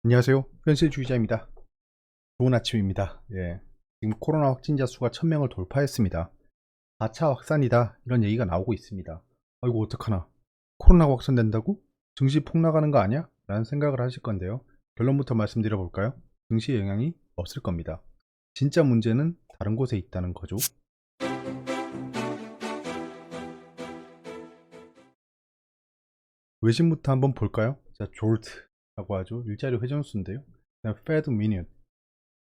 안녕하세요. 현실주의자입니다. 좋은 아침입니다. 예. 지금 코로나 확진자 수가 1000명을 돌파했습니다. 4차 확산이다. 이런 얘기가 나오고 있습니다. 아이고, 어떡하나. 코로나가 확산된다고? 증시 폭락하는 거 아니야? 라는 생각을 하실 건데요. 결론부터 말씀드려 볼까요? 증시에 영향이 없을 겁니다. 진짜 문제는 다른 곳에 있다는 거죠. 외신부터 한번 볼까요? 자, 졸트라고 하죠. 일자리 회전수인데요. 그다음 Fed Minute,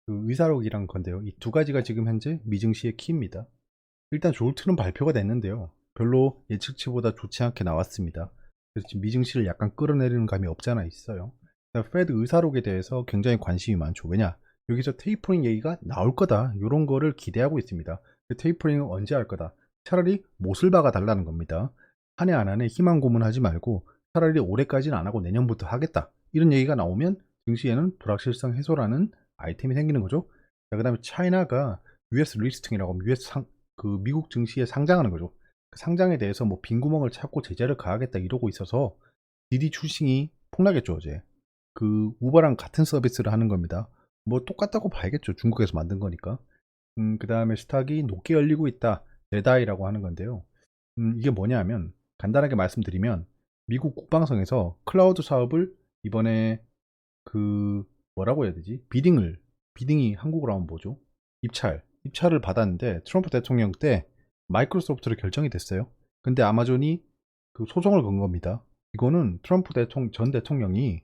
그 의사록이란 건데요. 이 두 가지가 지금 현재 미증시의 키입니다. 일단 졸트는 발표가 됐는데요. 별로 예측치보다 좋지 않게 나왔습니다. 그래서 지금 미증시를 약간 끌어내리는 감이 없지 않아 있어요. 페드 의사록에 대해서 굉장히 관심이 많죠. 왜냐? 여기서 테이퍼링 얘기가 나올 거다. 이런 거를 기대하고 있습니다. 그 테이퍼링은 언제 할 거다? 차라리 못을 박아 달라는 겁니다. 한 해 안 희망 고문하지 말고 차라리 올해까지는 안 하고 내년부터 하겠다. 이런 얘기가 나오면 증시에는 불확실성 해소라는 아이템이 생기는 거죠. 자, 그 다음에 차이나가 US 리스팅이라고 하면 그 미국 증시에 상장하는 거죠. 그 상장에 대해서 뭐 빈 구멍을 찾고 제재를 가하겠다 이러고 있어서 디디 출싱이 폭락했죠 어제. 그 우버랑 같은 서비스를 하는 겁니다. 뭐 똑같다고 봐야겠죠. 중국에서 만든 거니까. 그 다음에 스탁이 높게 열리고 있다. 데다이라고 하는 건데요. 이게 뭐냐면 간단하게 말씀드리면 미국 국방성에서 클라우드 사업을 이번에 그 뭐라고 해야 되지? 비딩이 한국어로 하면 뭐죠? 입찰을 받았는데 트럼프 대통령 때 마이크로소프트로 결정이 됐어요. 근데 아마존이 그 소송을 건 겁니다. 이거는 트럼프 전 대통령이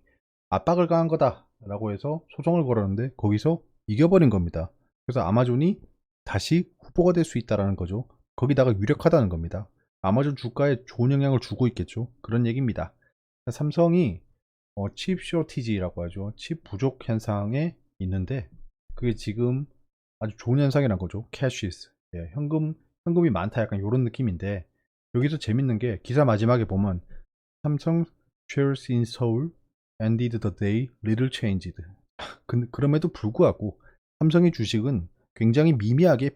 압박을 가한 거다라고 해서 소송을 걸었는데 거기서 이겨버린 겁니다. 그래서 아마존이 다시 후보가 될 수 있다라는 거죠. 거기다가 유력하다는 겁니다. 아마존 주가에 좋은 영향을 주고 있겠죠. 그런 얘기입니다. 삼성이 칩 쇼티지라고 하죠. 칩 부족 현상에 있는데 그게 지금 아주 좋은 현상이란 거죠. 캐시스. 예, 현금이 많다 약간 이런 느낌인데 여기서 재밌는 게 기사 마지막에 보면 삼성 shares in Seoul ended the day little changed. 그럼에도 불구하고 삼성의 주식은 굉장히 미미하게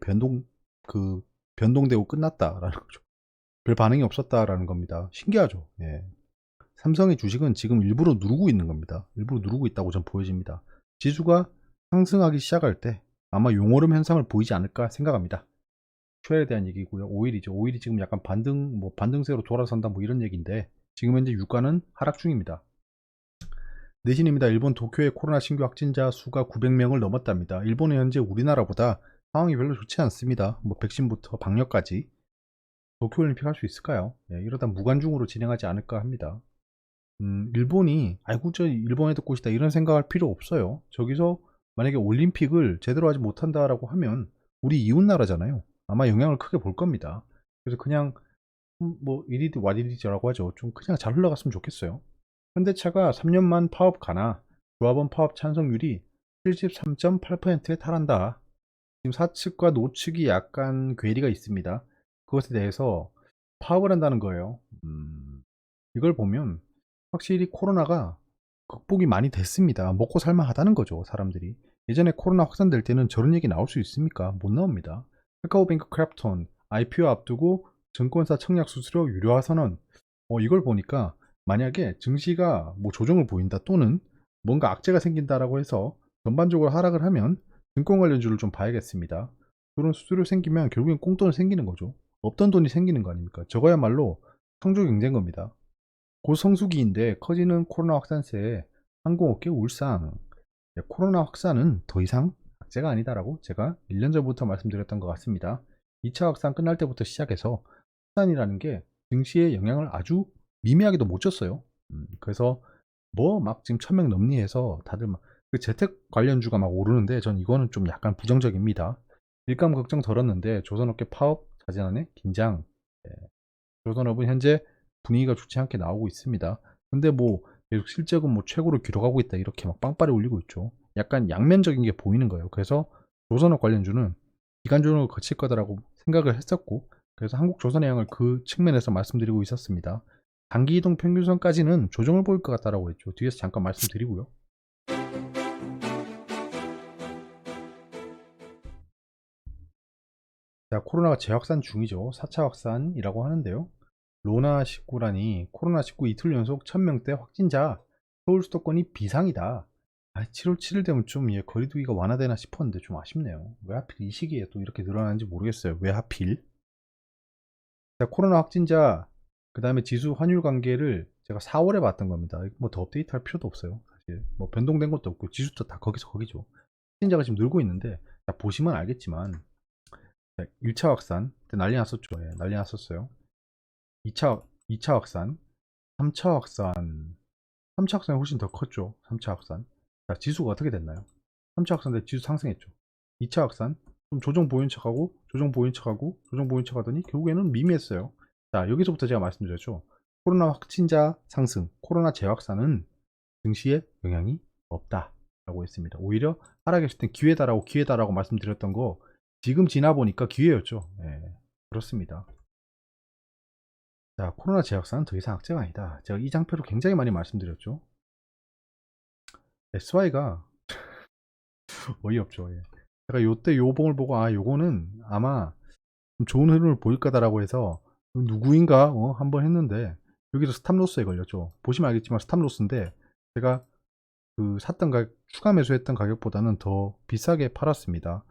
변동되고 끝났다라는 거죠. 별 반응이 없었다라는 겁니다. 신기하죠. 예. 삼성의 주식은 지금 일부러 누르고 있는 겁니다. 일부러 누르고 있다고 전 보여집니다. 지수가 상승하기 시작할 때 아마 용오름 현상을 보이지 않을까 생각합니다. 슈엘에 대한 얘기고요. 오일이죠. 오일이 지금 약간 반등세로 돌아선다 뭐 이런 얘기인데 지금 현재 유가는 하락 중입니다. 내신입니다. 일본 도쿄의 코로나 신규 확진자 수가 900명을 넘었답니다. 일본은 현재 우리나라보다 상황이 별로 좋지 않습니다. 뭐 백신부터 방역까지. 도쿄올림픽 할 수 있을까요? 예, 이러다 무관중으로 진행하지 않을까 합니다. 일본이 아이고 저 일본에도 꽃이다 이런 생각할 필요 없어요. 저기서 만약에 올림픽을 제대로 하지 못한다라고 하면 우리 이웃 나라잖아요. 아마 영향을 크게 볼 겁니다. 그래서 그냥 뭐 이리디 와디디라고 하죠. 좀 그냥 잘 흘러갔으면 좋겠어요. 현대차가 3년만 파업 가나 조합원 파업 찬성률이 73.8%에 달한다. 지금 사측과 노측이 약간 괴리가 있습니다. 그것에 대해서 파업을 한다는 거예요. 이걸 보면 확실히 코로나가 극복이 많이 됐습니다. 먹고 살만하다는 거죠, 사람들이. 예전에 코로나 확산될 때는 저런 얘기 나올 수 있습니까? 못 나옵니다. 카카오뱅크 크랩톤, IPO 앞두고 증권사 청약 수수료 유료화 선언. 이걸 보니까 만약에 증시가 뭐 조정을 보인다 또는 뭔가 악재가 생긴다라고 해서 전반적으로 하락을 하면 증권 관련주를 좀 봐야겠습니다. 그런 수수료 생기면 결국엔 꽁돈이 생기는 거죠. 없던 돈이 생기는 거 아닙니까? 저거야말로 창조 경제인 겁니다. 곧 성수기인데 커지는 코로나 확산세에 항공업계 울상. 코로나 확산은 더 이상 악재가 아니다라고 제가 1년 전부터 말씀드렸던 것 같습니다. 2차 확산 끝날 때부터 시작해서 확산이라는 게 증시에 영향을 아주 미미하게도 못 줬어요. 그래서 뭐 막 지금 1000명 넘니 해서 다들 막 그 재택 관련주가 막 오르는데 전 이거는 좀 약간 부정적입니다. 일감 걱정 덜었는데 조선업계 파업 자재난의 긴장. 예, 조선업은 현재 분위기가 좋지 않게 나오고 있습니다. 근데 뭐 계속 실적은 뭐 최고로 기록하고 있다 이렇게 막 빵빠레 올리고 있죠. 약간 양면적인 게 보이는 거예요. 그래서 조선업 관련주는 기간 조정을 거칠 거다라고 생각을 했었고 그래서 한국조선해양을 그 측면에서 말씀드리고 있었습니다. 단기 이동 평균선까지는 조정을 보일 것 같다라고 했죠. 뒤에서 잠깐 말씀드리고요. 자, 코로나가 재확산 중이죠. 4차 확산이라고 하는데요. 로나19라니 코로나19 이틀 연속 1000명대 확진자 서울 수도권이 비상이다. 7월 7일 되면 좀 거리두기가 완화되나 싶었는데 좀 아쉽네요. 왜 하필 이 시기에 또 이렇게 늘어나는지 모르겠어요. 왜 하필? 자, 코로나 확진자, 그 다음에 지수 환율 관계를 제가 4월에 봤던 겁니다. 뭐 더 업데이트 할 필요도 없어요. 사실 뭐 변동된 것도 없고 지수도 다 거기서 거기죠. 확진자가 지금 늘고 있는데, 자, 보시면 알겠지만 1차 확산 때 난리 났었죠. 난리 났었어요. 2차 확산, 3차 확산, 3차 확산이 훨씬 더 컸죠. 3차 확산. 자, 지수가 어떻게 됐나요? 3차 확산 때 지수 상승했죠. 2차 확산, 좀 조정 보인 척하고, 조정 보인 척하고, 조정 보인 척 하더니 결국에는 미미했어요. 자, 여기서부터 제가 말씀드렸죠. 코로나 확진자 상승, 코로나 재확산은 증시에 영향이 없다라고 했습니다. 오히려 하락했을 땐 기회다라고 말씀드렸던 거 지금 지나 보니까 기회였죠. 그렇습니다. 자, 코로나 재확산은 더 이상 악재가 아니다. 제가 이 장표를 굉장히 많이 말씀드렸죠. SY가 어이없죠. 제가 요때 요봉을 보고 요거는 아마 좀 좋은 흐름을 보일 거다라고 해서 누구인가 한번 했는데 여기서 스탑로스에 걸렸죠. 보시면 알겠지만 스탑로스인데 제가 그 샀던 추가 매수했던 가격보다는 더 비싸게 팔았습니다.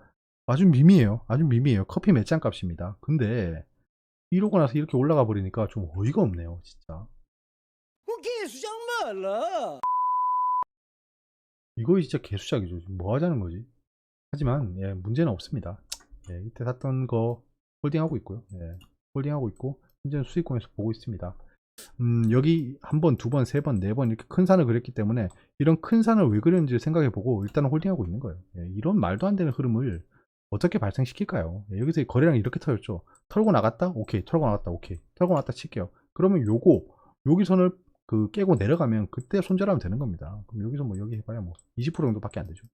아주 미미해요. 아주 미미해요. 커피 몇 잔 값입니다. 근데 이러고 나서 이렇게 올라가 버리니까 좀 어이가 없네요. 진짜. 개수작 말라. 이거 진짜 개수작이죠. 뭐 하자는 거지? 하지만 문제는 없습니다. 이때 샀던 거 홀딩하고 있고요. 홀딩하고 있고 현재는 수익권에서 보고 있습니다. 여기 한 번, 두 번, 세 번, 네 번 이렇게 큰 산을 그렸기 때문에 이런 큰 산을 왜 그렸는지 생각해보고 일단은 홀딩하고 있는 거예요. 이런 말도 안 되는 흐름을 어떻게 발생시킬까요? 여기서 거래량이 이렇게 털렸죠. 털고 나갔다? 오케이. 털고 나갔다? 오케이. 털고 나갔다 칠게요. 그러면 여기 선을 깨고 내려가면 그때 손절하면 되는 겁니다. 그럼 여기서 뭐 여기 해봐야 뭐 20% 정도밖에 안 되죠.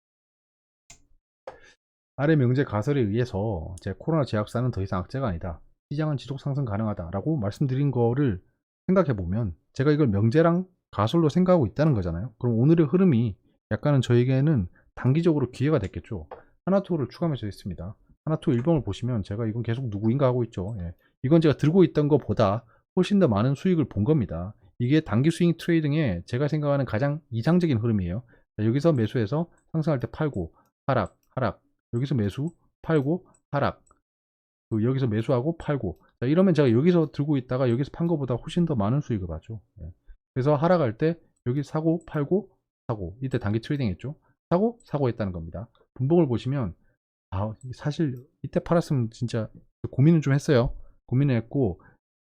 아래 명제 가설에 의해서 제 코로나 재확산은 더 이상 악재가 아니다. 시장은 지속 상승 가능하다라고 말씀드린 거를 생각해보면 제가 이걸 명제랑 가설로 생각하고 있다는 거잖아요. 그럼 오늘의 흐름이 약간은 저에게는 단기적으로 기회가 됐겠죠. 하나투어를 추가 매수했습니다. 하나투어 1봉을 보시면 제가 이건 계속 누구인가 하고 있죠. 이건 제가 들고 있던 것보다 훨씬 더 많은 수익을 본 겁니다. 이게 단기 스윙 트레이딩에 제가 생각하는 가장 이상적인 흐름이에요. 자, 여기서 매수해서 상승할 때 팔고 하락, 하락, 여기서 매수, 팔고, 하락. 여기서 매수하고 팔고. 자, 이러면 제가 여기서 들고 있다가 여기서 판 것보다 훨씬 더 많은 수익을 봤죠. 그래서 하락할 때 여기 사고, 팔고, 사고. 이때 단기 트레이딩 했죠. 사고, 사고 했다는 겁니다. 분봉을 보시면, 사실 이때 팔았으면 진짜 고민은 좀 했어요. 고민을 했고,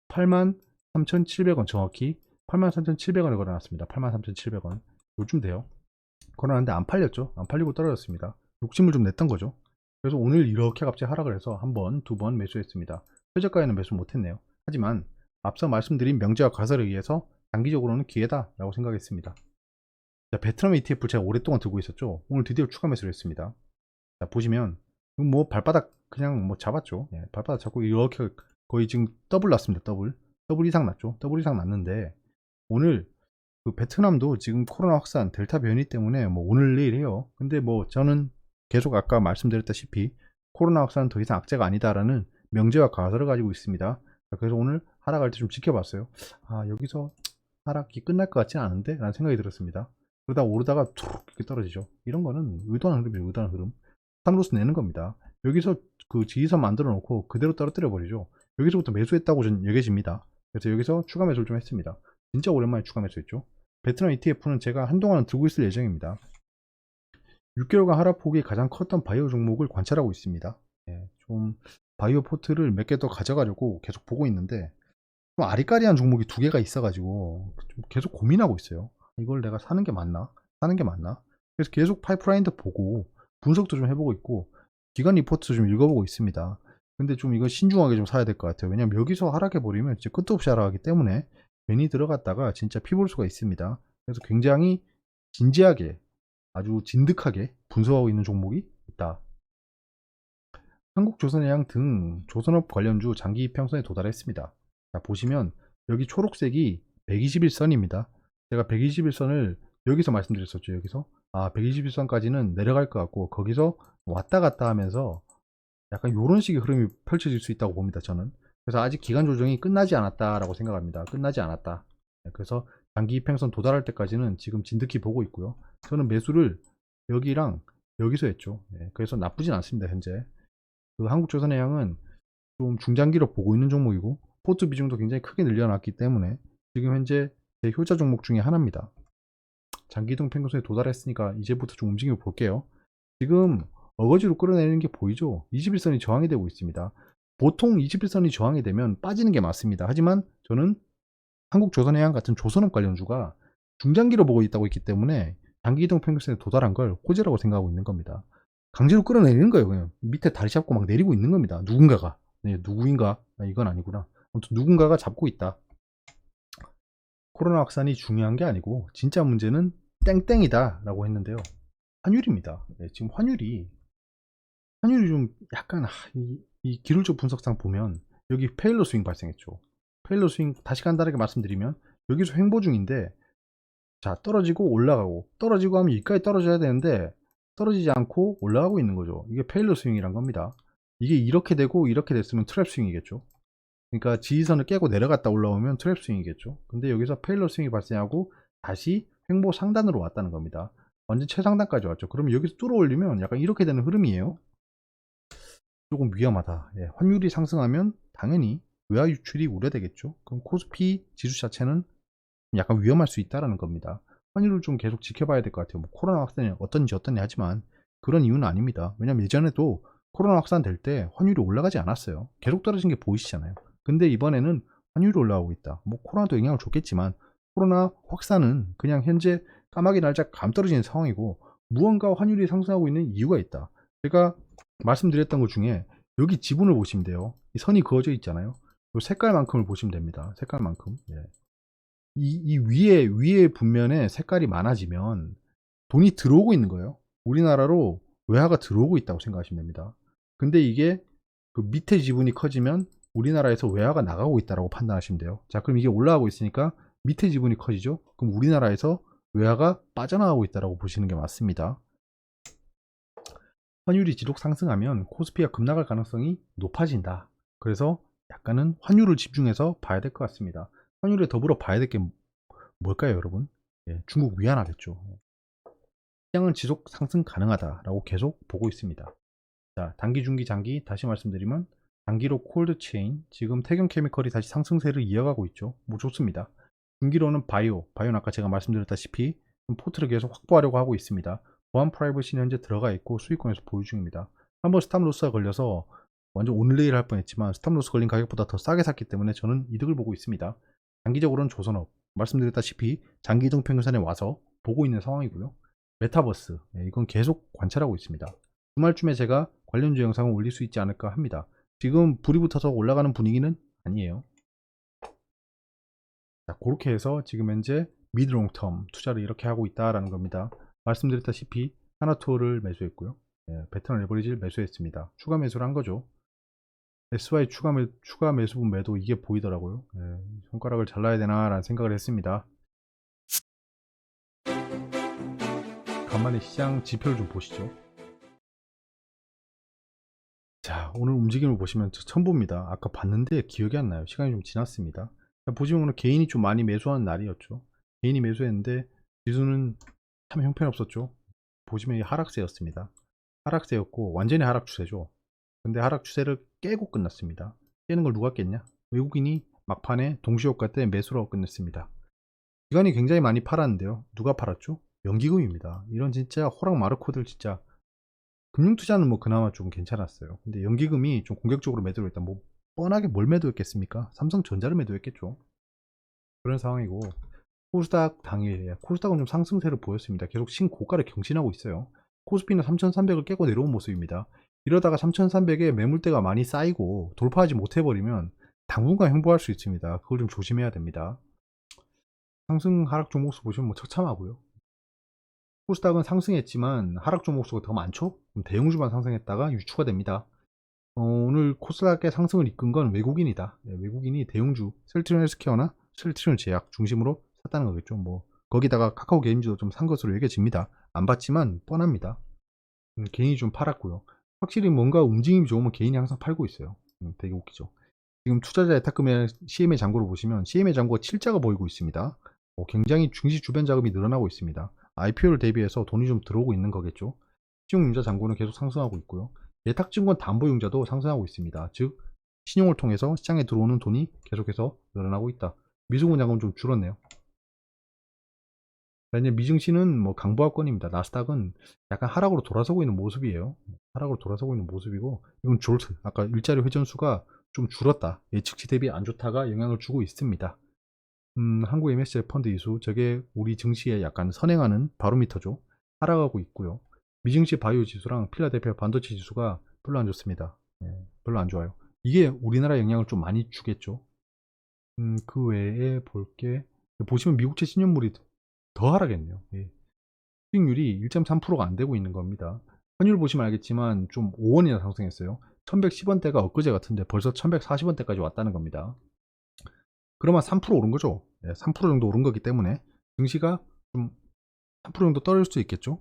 83,700원 정확히 83,700원을 걸어놨습니다. 83,700원. 요즘 돼요. 걸어놨는데 안 팔렸죠. 안 팔리고 떨어졌습니다. 욕심을 좀 냈던 거죠. 그래서 오늘 이렇게 갑자기 하락을 해서 한 번, 두 번 매수했습니다. 최저가에는 매수 못했네요. 하지만 앞서 말씀드린 명제와 가설에 의해서 단기적으로는 기회다라고 생각했습니다. 자, 베트남 ETF 제가 오랫동안 들고 있었죠. 오늘 드디어 추가 매수를 했습니다. 자, 보시면 뭐 발바닥 그냥 뭐 잡았죠. 발바닥 잡고 이렇게 거의 지금 더블 났습니다. 더블 이상 났죠. 더블 이상 났는데 오늘 베트남도 지금 코로나 확산 델타 변이 때문에 뭐 오늘 내일 해요. 근데 뭐 저는 계속 아까 말씀드렸다시피 코로나 확산은 더 이상 악재가 아니다라는 명제와 가설을 가지고 있습니다. 그래서 오늘 하락할 때 좀 지켜봤어요. 여기서 하락이 끝날 것 같지는 않은데 라는 생각이 들었습니다. 그러다 오르다가 툭 이렇게 떨어지죠. 이런 거는 의도한 흐름이에요. 의도한 흐름. 산으로서 내는 겁니다. 여기서 지지선 만들어 놓고 그대로 떨어뜨려 버리죠. 여기서부터 매수했다고 저는 여겨집니다. 그래서 여기서 추가 매수를 좀 했습니다. 진짜 오랜만에 추가 매수했죠. 베트남 ETF는 제가 한동안은 들고 있을 예정입니다. 6개월간 하락폭이 가장 컸던 바이오 종목을 관찰하고 있습니다. 좀 바이오 포트를 몇 개 더 가져가려고 계속 보고 있는데 좀 아리까리한 종목이 두 개가 있어가지고 좀 계속 고민하고 있어요. 이걸 내가 사는 게 맞나? 사는 게 맞나? 그래서 계속 파이프라인도 보고 분석도 좀 해보고 있고 기관 리포트 좀 읽어보고 있습니다. 근데 좀 이거 신중하게 좀 사야 될 것 같아요. 왜냐면 여기서 하락해버리면 진짜 끝도 없이 하락하기 때문에 괜히 들어갔다가 진짜 피볼 수가 있습니다. 그래서 굉장히 진지하게 아주 진득하게 분석하고 있는 종목이 있다. 한국조선해양 등 조선업 관련주 장기 이평선에 도달했습니다. 자, 보시면 여기 초록색이 121선입니다. 제가 121선을 여기서 말씀드렸었죠. 여기서 121선까지는 내려갈 것 같고 거기서 왔다 갔다 하면서 약간 이런 식의 흐름이 펼쳐질 수 있다고 봅니다. 저는. 그래서 아직 기간 조정이 끝나지 않았다라고 생각합니다. 끝나지 않았다. 그래서 장기 이평선 도달할 때까지는 지금 진득히 보고 있고요. 저는 매수를 여기랑 여기서 했죠. 예, 그래서 나쁘진 않습니다. 현재 그 한국조선해양은 좀 중장기로 보고 있는 종목이고 포트 비중도 굉장히 크게 늘려놨기 때문에 지금 현재 제 효자 종목 중에 하나입니다. 장기이동 평균선에 도달했으니까 이제부터 좀 움직여 볼게요. 지금 어거지로 끌어내리는 게 보이죠? 21선이 저항이 되고 있습니다. 보통 21선이 저항이 되면 빠지는 게 맞습니다. 하지만 저는 한국조선해양 같은 조선업 관련주가 중장기로 보고 있다고 했기 때문에 장기이동 평균선에 도달한 걸 호재라고 생각하고 있는 겁니다. 강제로 끌어내리는 거예요. 그냥 밑에 다리 잡고 막 내리고 있는 겁니다. 누군가가. 네, 누구인가? 이건 아니구나. 아무튼 누군가가 잡고 있다. 코로나 확산이 중요한 게 아니고 진짜 문제는 땡땡이다 라고 했는데요. 환율입니다. 네, 지금 환율이 좀 약간 이 기술적 분석상 보면 여기 페일러 스윙 발생했죠. 페일러 스윙 다시 간단하게 말씀드리면 여기서 횡보 중인데 자 떨어지고 올라가고 떨어지고 하면 여기까지 떨어져야 되는데 떨어지지 않고 올라가고 있는 거죠. 이게 페일러 스윙이란 겁니다. 이게 이렇게 되고 이렇게 됐으면 트랩 스윙이겠죠. 그러니까 지지선을 깨고 내려갔다 올라오면 트랩 스윙이겠죠. 근데 여기서 페일러 스윙이 발생하고 다시 횡보 상단으로 왔다는 겁니다. 완전 최상단까지 왔죠. 그러면 여기서 뚫어 올리면 약간 이렇게 되는 흐름이에요. 조금 위험하다. 예, 환율이 상승하면 당연히 외화 유출이 우려되겠죠. 그럼 코스피 지수 자체는 약간 위험할 수 있다는 겁니다. 환율을 좀 계속 지켜봐야 될 것 같아요. 뭐 코로나 확산이 어떤지 하지만 그런 이유는 아닙니다. 왜냐면 예전에도 코로나 확산될 때 환율이 올라가지 않았어요. 계속 떨어진 게 보이시잖아요. 근데 이번에는 환율이 올라오고 있다. 뭐 코로나도 영향을 줬겠지만 코로나 확산은 그냥 현재 까마귀 날짜 감 떨어지는 상황이고 무언가 환율이 상승하고 있는 이유가 있다. 제가 말씀드렸던 것 중에 여기 지분을 보시면 돼요. 이 선이 그어져 있잖아요. 이 색깔만큼을 보시면 됩니다. 색깔만큼. 예. 이 위에 분면에 색깔이 많아지면 돈이 들어오고 있는 거예요. 우리나라로 외화가 들어오고 있다고 생각하시면 됩니다. 근데 이게 그 밑에 지분이 커지면 우리나라에서 외화가 나가고 있다고 판단하시면 돼요. 자, 그럼 이게 올라가고 있으니까 밑에 지분이 커지죠. 그럼 우리나라에서 외화가 빠져나가고 있다고 보시는 게 맞습니다. 환율이 지속 상승하면 코스피가 급락할 가능성이 높아진다. 그래서 약간은 환율을 집중해서 봐야 될 것 같습니다. 환율에 더불어 봐야 될 게 뭘까요, 여러분? 예, 중국 위안화겠죠. 시장은 지속 상승 가능하다라고 계속 보고 있습니다. 자, 단기, 중기, 장기 다시 말씀드리면 단기로 콜드 체인, 지금 태경 케미컬이 다시 상승세를 이어가고 있죠. 뭐 좋습니다. 중기로는 바이오는 아까 제가 말씀드렸다시피 포트를 계속 확보하려고 하고 있습니다. 보안 프라이버시는 현재 들어가 있고 수익권에서 보유 중입니다. 한번 스탑로스가 걸려서 완전 오늘내일 할 뻔했지만 스탑로스 걸린 가격보다 더 싸게 샀기 때문에 저는 이득을 보고 있습니다. 장기적으로는 조선업 말씀드렸다시피 장기 이동 평균선에 와서 보고 있는 상황이고요. 메타버스 이건 계속 관찰하고 있습니다. 주말쯤에 제가 관련주 영상을 올릴 수 있지 않을까 합니다. 지금 불이 붙어서 올라가는 분위기는 아니에요. 자, 그렇게 해서 지금 현재 미드롱텀 투자를 이렇게 하고 있다라는 겁니다. 말씀드렸다시피 하나투어를 매수했고요. 베트남 레버리지를 매수했습니다. 추가 매수를 한 거죠. SY 추가 매수분 매도 이게 보이더라고요. 손가락을 잘라야 되나 라는 생각을 했습니다. 간만에 시장 지표를 좀 보시죠. 자, 오늘 움직임을 보시면 처음 봅니다. 아까 봤는데 기억이 안 나요. 시간이 좀 지났습니다. 보시면 오늘 개인이 좀 많이 매수한 날이었죠. 개인이 매수했는데 지수는 참 형편없었죠. 보시면 이 하락세였습니다. 하락세였고 완전히 하락 추세죠. 근데 하락 추세를 깨고 끝났습니다. 깨는 걸 누가 깼냐? 외국인이 막판에 동시효과 때 매수로 하고 끝냈습니다. 기관이 굉장히 많이 팔았는데요. 누가 팔았죠? 연기금입니다. 이런 진짜 호락 마르코들 진짜 금융투자는 뭐 그나마 좀 괜찮았어요. 근데 연기금이 좀 공격적으로 매도를 했다. 뭐 뻔하게 뭘 매도했겠습니까? 삼성전자를 매도했겠죠. 그런 상황이고 코스닥 당일 코스닥은 좀 상승세를 보였습니다. 계속 신고가를 경신하고 있어요. 코스피는 3300을 깨고 내려온 모습입니다. 이러다가 3300에 매물대가 많이 쌓이고 돌파하지 못해버리면 당분간 횡보할 수 있습니다. 그걸 좀 조심해야 됩니다. 상승 하락 종목수 보시면 뭐 처참하고요. 코스닥은 상승했지만 하락 종목수가 더 많죠? 그럼 대형주만 상승했다가 유추가 됩니다. 오늘 코스닥의 상승을 이끈 건 외국인이다. 외국인이 대형주 셀트리온 헬스케어나 셀트리온 제약 중심으로 샀다는 거겠죠. 뭐 거기다가 카카오 게임즈도 좀 산 것으로 여겨집니다. 안 봤지만 뻔합니다. 개인이 좀 팔았고요. 확실히 뭔가 움직임이 좋으면 개인이 항상 팔고 있어요. 되게 웃기죠. 지금 투자자 예탁금액 CMA 잔고를 보시면 CMA 잔고가 7자가 보이고 있습니다. 굉장히 증시 주변 자금이 늘어나고 있습니다. IPO를 대비해서 돈이 좀 들어오고 있는 거겠죠. 신용융자 잔고는 계속 상승하고 있고요. 예탁증권 담보융자도 상승하고 있습니다. 즉 신용을 통해서 시장에 들어오는 돈이 계속해서 늘어나고 있다. 미증권 자금은 좀 줄었네요. 이제 미증시는 뭐 강보합권입니다. 나스닥은 약간 하락으로 돌아서고 있는 모습이에요. 하락으로 돌아서고 있는 모습이고, 이건 졸트, 아까 일자리 회전수가 좀 줄었다. 예측치 대비 안 좋다가 영향을 주고 있습니다. 한국 MSCI 펀드 이수, 저게 우리 증시에 약간 선행하는 바로미터죠. 하락하고 있고요. 미증시 바이오 지수랑 필라델피아 반도체 지수가 별로 안 좋습니다. 별로 안 좋아요. 이게 우리나라 영향을 좀 많이 주겠죠. 그 외에 볼게, 보시면 미국채 신용물이 더 하락했네요. 수익률이 1.3%가 안 되고 있는 겁니다. 환율 보시면 알겠지만 좀 5원이나 상승했어요. 1110원대가 엊그제 같은데 벌써 1140원대까지 왔다는 겁니다. 그러면 3% 오른 거죠. 3% 정도 오른 거기 때문에 증시가 좀 3% 정도 떨어질 수 있겠죠.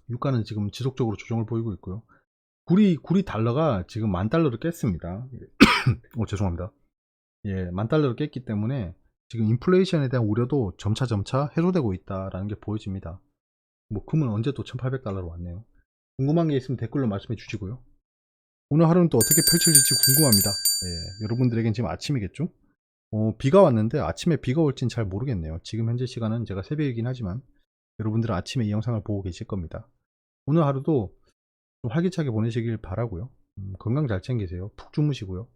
유가는 지금 지속적으로 조정을 보이고 있고요. 구리 달러가 지금 10,000달러를 깼습니다. 죄송합니다. 예, 10,000달러를 깼기 때문에 지금 인플레이션에 대한 우려도 점차 해소되고 있다라는 게 보여집니다. 뭐 금은 언제 또 1,800달러로 왔네요. 궁금한 게 있으면 댓글로 말씀해 주시고요. 오늘 하루는 또 어떻게 펼쳐질지 궁금합니다. 여러분들에겐 지금 아침이겠죠? 비가 왔는데 아침에 비가 올진 잘 모르겠네요. 지금 현재 시간은 제가 새벽이긴 하지만 여러분들은 아침에 이 영상을 보고 계실 겁니다. 오늘 하루도 좀 활기차게 보내시길 바라고요. 건강 잘 챙기세요. 푹 주무시고요.